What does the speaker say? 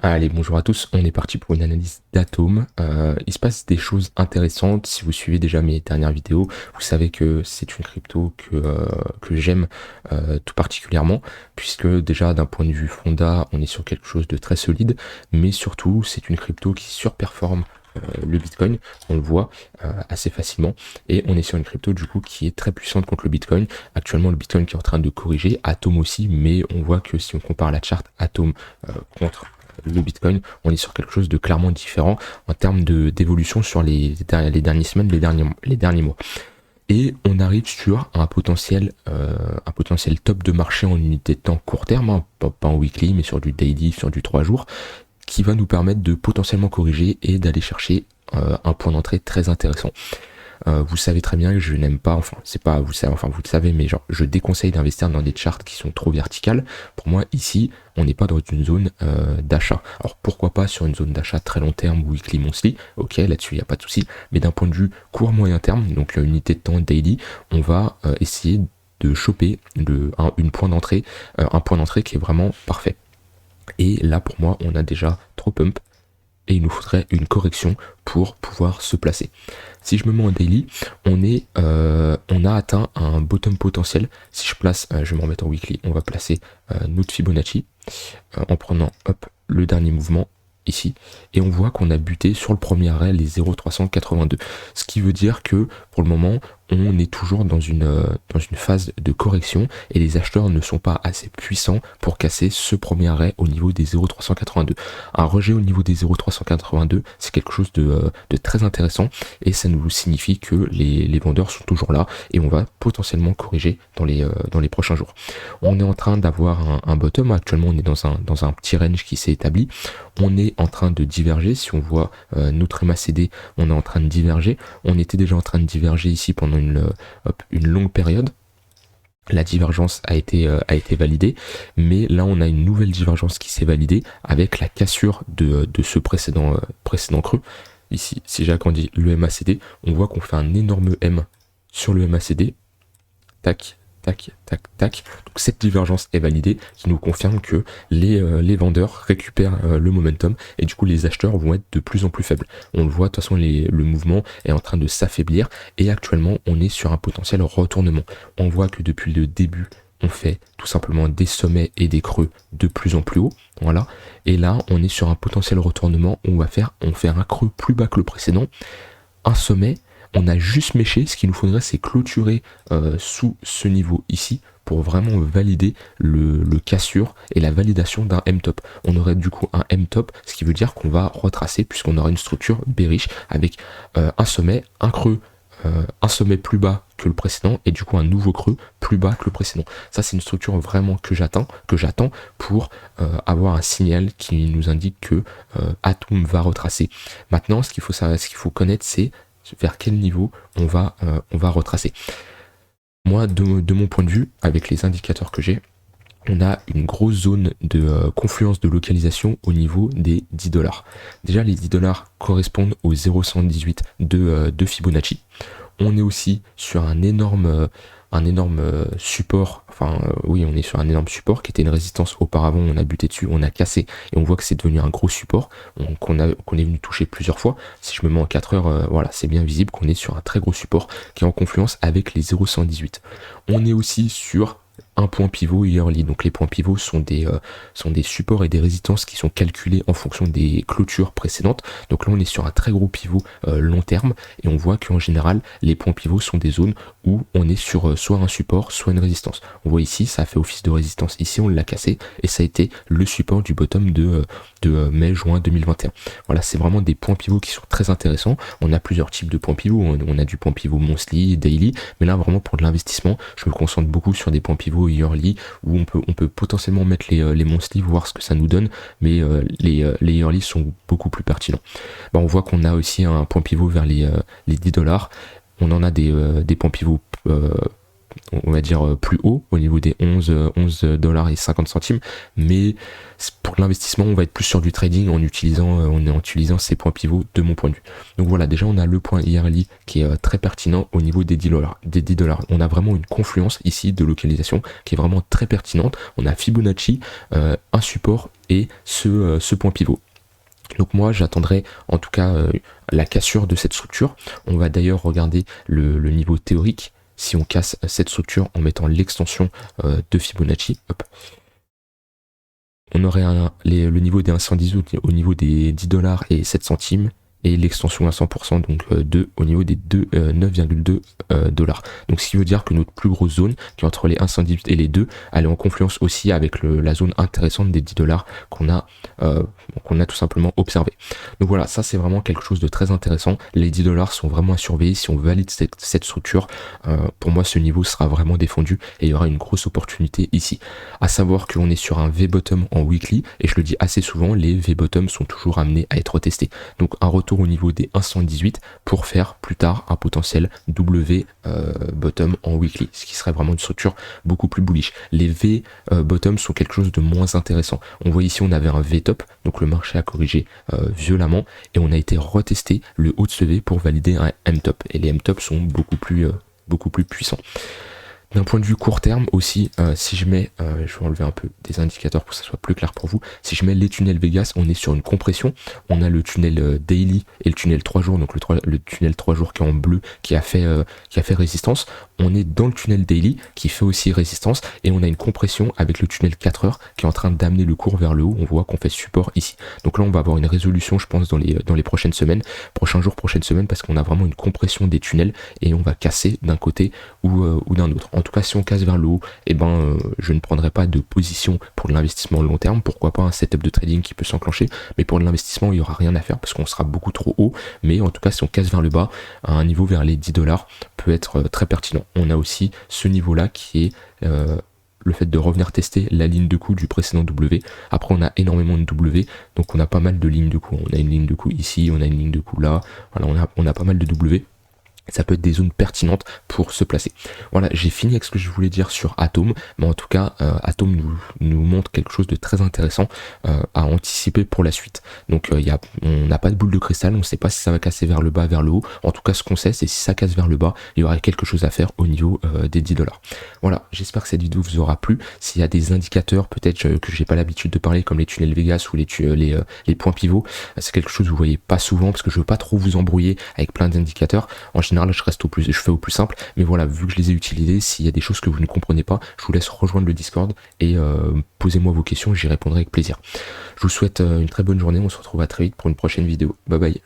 Allez, bonjour à tous, on est parti pour une analyse d'atomes. Il se passe des choses intéressantes. Si vous suivez déjà mes dernières vidéos, vous savez que c'est une crypto que j'aime tout particulièrement, puisque déjà d'un point de vue fonda, on est sur quelque chose de très solide, mais surtout c'est une crypto qui surperforme le Bitcoin, on le voit assez facilement, et on est sur une crypto du coup qui est très puissante contre le Bitcoin. Actuellement le Bitcoin qui est en train de corriger, Atom aussi, mais on voit que si on compare la charte Atom contre le Bitcoin, on est sur quelque chose de clairement différent en termes d'évolution sur les dernières semaines, les derniers mois. Et on arrive sur un potentiel top de marché en unité de temps court terme, hein, pas en weekly, mais sur du daily, sur du 3 jours, qui va nous permettre de potentiellement corriger et d'aller chercher un point d'entrée très intéressant. Vous savez très bien que je n'aime pas, enfin c'est pas, vous savez, enfin vous le savez, mais genre je déconseille d'investir dans des charts qui sont trop verticales. Pour moi ici, on n'est pas dans une zone d'achat. Alors pourquoi pas sur une zone d'achat très long terme, weekly, monthly, ok, là-dessus il n'y a pas de souci, mais d'un point de vue court moyen terme, donc unité de temps daily, on va essayer de choper un point d'entrée qui est vraiment parfait. Et là pour moi on a déjà trop pump et il nous faudrait une correction pour pouvoir se placer. Si je me mets en daily, on a atteint un bottom potentiel. Si je place, je vais me remettre en weekly, on va placer notre Fibonacci en prenant le dernier mouvement ici, et on voit qu'on a buté sur le premier arrêt les 0,382, ce qui veut dire que pour le moment on est toujours dans une phase de correction et les acheteurs ne sont pas assez puissants pour casser ce premier arrêt au niveau des 0,382. Un rejet au niveau des 0,382, c'est quelque chose de très intéressant et ça nous signifie que les vendeurs sont toujours là et on va potentiellement corriger dans les prochains jours. On est en train d'avoir un bottom, actuellement on est dans un petit range qui s'est établi, on est en train de diverger. Si on voit notre MACD, on est en train de diverger, on était déjà en train de diverger ici pendant une longue période. La divergence a été validée, mais là on a une nouvelle divergence qui s'est validée avec la cassure de ce précédent creux. Ici, si j'agrandis le MACD, on voit qu'on fait un énorme M sur le MACD, tac, tac, tac, tac. Donc cette divergence est validée, qui nous confirme que les vendeurs récupèrent le momentum et du coup les acheteurs vont être de plus en plus faibles. On le voit, de toute façon le mouvement est en train de s'affaiblir et actuellement on est sur un potentiel retournement. On voit que depuis le début on fait tout simplement des sommets et des creux de plus en plus haut, voilà. Et là on est sur un potentiel retournement où on fait un creux plus bas que le précédent, un sommet. On a juste méché, ce qu'il nous faudrait c'est clôturer sous ce niveau ici pour vraiment valider le cassure et la validation d'un M-top. On aurait du coup un M-top, ce qui veut dire qu'on va retracer puisqu'on aura une structure bearish avec un sommet, un creux, un sommet plus bas que le précédent et du coup un nouveau creux plus bas que le précédent. Ça c'est une structure vraiment que j'attends pour avoir un signal qui nous indique que Atom va retracer. Maintenant ce qu'il faut connaître c'est vers quel niveau on va retracer. Moi, de mon point de vue, avec les indicateurs que j'ai, on a une grosse zone de confluence de localisation au niveau des 10$. Déjà, les 10$ correspondent aux 0,118 de Fibonacci. On est aussi sur un énorme support, oui, on est sur un énorme support qui était une résistance auparavant, on a buté dessus, on a cassé et on voit que c'est devenu un gros support qu'on est venu toucher plusieurs fois. Si je me mets en 4 heures, voilà, c'est bien visible qu'on est sur un très gros support qui est en confluence avec les 0,118. On est aussi sur un point pivot yearly. Donc les points pivots sont des supports et des résistances qui sont calculés en fonction des clôtures précédentes. Donc là on est sur un très gros pivot long terme et on voit qu'en général les points pivots sont des zones où on est sur soit un support soit une résistance. On voit ici ça a fait office de résistance, ici on l'a cassé et ça a été le support du bottom de mai-juin 2021. Voilà, c'est vraiment des points pivots qui sont très intéressants. On a plusieurs types de points pivots, on a du point pivot monthly, daily, mais là vraiment pour de l'investissement je me concentre beaucoup sur des points pivots yearly où on peut potentiellement mettre les monthly, voir ce que ça nous donne, mais les yearly sont beaucoup plus pertinents. On voit qu'on a aussi un point pivot vers les 10$. On en a des points pivots on va dire plus haut, au niveau des 11 dollars et 50 centimes, mais pour l'investissement, on va être plus sur du trading en utilisant ces points pivots de mon point de vue. Donc voilà, déjà on a le point yearly qui est très pertinent au niveau des 10 dollars. On a vraiment une confluence ici de localisation qui est vraiment très pertinente. On a Fibonacci, un support et ce point pivot. Donc moi j'attendrai en tout cas la cassure de cette structure. On va d'ailleurs regarder le niveau théorique si on casse cette structure en mettant l'extension de Fibonacci. Hop. On aurait le niveau des 1,118 au niveau des 10 dollars et 7 centimes et l'extension à 100% donc au niveau des 9,2 dollars. Donc ce qui veut dire que notre plus grosse zone qui est entre les 1,118 et les 2, elle est en confluence aussi avec la zone intéressante des 10 dollars qu'on a tout simplement observé. Donc voilà, ça c'est vraiment quelque chose de très intéressant. Les 10 dollars sont vraiment à surveiller. Si on valide cette structure, pour moi ce niveau sera vraiment défendu et il y aura une grosse opportunité ici. À savoir que l'on est sur un V-bottom en weekly et je le dis assez souvent, les V-bottom sont toujours amenés à être testés. Donc un retour au niveau des 1,118 pour faire plus tard un potentiel W bottom en weekly, ce qui serait vraiment une structure beaucoup plus bullish. Les V bottom sont quelque chose de moins intéressant. On voit ici on avait un V top, donc le marché a corrigé violemment et on a été retesté le haut de ce V pour valider un M top et les M top sont beaucoup plus puissants. D'un point de vue court terme aussi, si je mets, je vais enlever un peu des indicateurs pour que ça soit plus clair pour vous, si je mets les tunnels Vegas, on est sur une compression, on a le tunnel daily et le tunnel 3 jours, donc le tunnel 3 jours qui est en bleu, qui a fait résistance, on est dans le tunnel daily qui fait aussi résistance et on a une compression avec le tunnel 4 heures qui est en train d'amener le cours vers le haut, on voit qu'on fait support ici. Donc là on va avoir une résolution je pense dans les prochaines semaines, prochains jours, prochaines semaines, parce qu'on a vraiment une compression des tunnels et on va casser d'un côté ou d'un autre. En tout cas, si on casse vers le haut, je ne prendrai pas de position pour de l'investissement long terme. Pourquoi pas un setup de trading qui peut s'enclencher, mais pour de l'investissement, il n'y aura rien à faire parce qu'on sera beaucoup trop haut. Mais en tout cas, si on casse vers le bas, à un niveau vers les 10 dollars peut être très pertinent. On a aussi ce niveau-là qui est le fait de revenir tester la ligne de coup du précédent W. Après, on a énormément de W, donc on a pas mal de lignes de coup. On a une ligne de coup ici, on a une ligne de coup là. Voilà, on a pas mal de W. Ça peut être des zones pertinentes pour se placer. Voilà, j'ai fini avec ce que je voulais dire sur Atom, mais en tout cas, Atom nous montre quelque chose de très intéressant à anticiper pour la suite. Donc on n'a pas de boule de cristal, on ne sait pas si ça va casser vers le bas, vers le haut. En tout cas, ce qu'on sait, c'est si ça casse vers le bas, il y aura quelque chose à faire au niveau des 10 dollars. Voilà, j'espère que cette vidéo vous aura plu. S'il y a des indicateurs, peut-être que j'ai pas l'habitude de parler, comme les tunnels Vegas ou les points pivots, c'est quelque chose que vous voyez pas souvent, parce que je veux pas trop vous embrouiller avec plein d'indicateurs. En général, je fais au plus simple, mais voilà, vu que je les ai utilisés, s'il y a des choses que vous ne comprenez pas, je vous laisse rejoindre le Discord et posez-moi vos questions, j'y répondrai avec plaisir. Je vous souhaite une très bonne journée, on se retrouve à très vite pour une prochaine vidéo. Bye bye.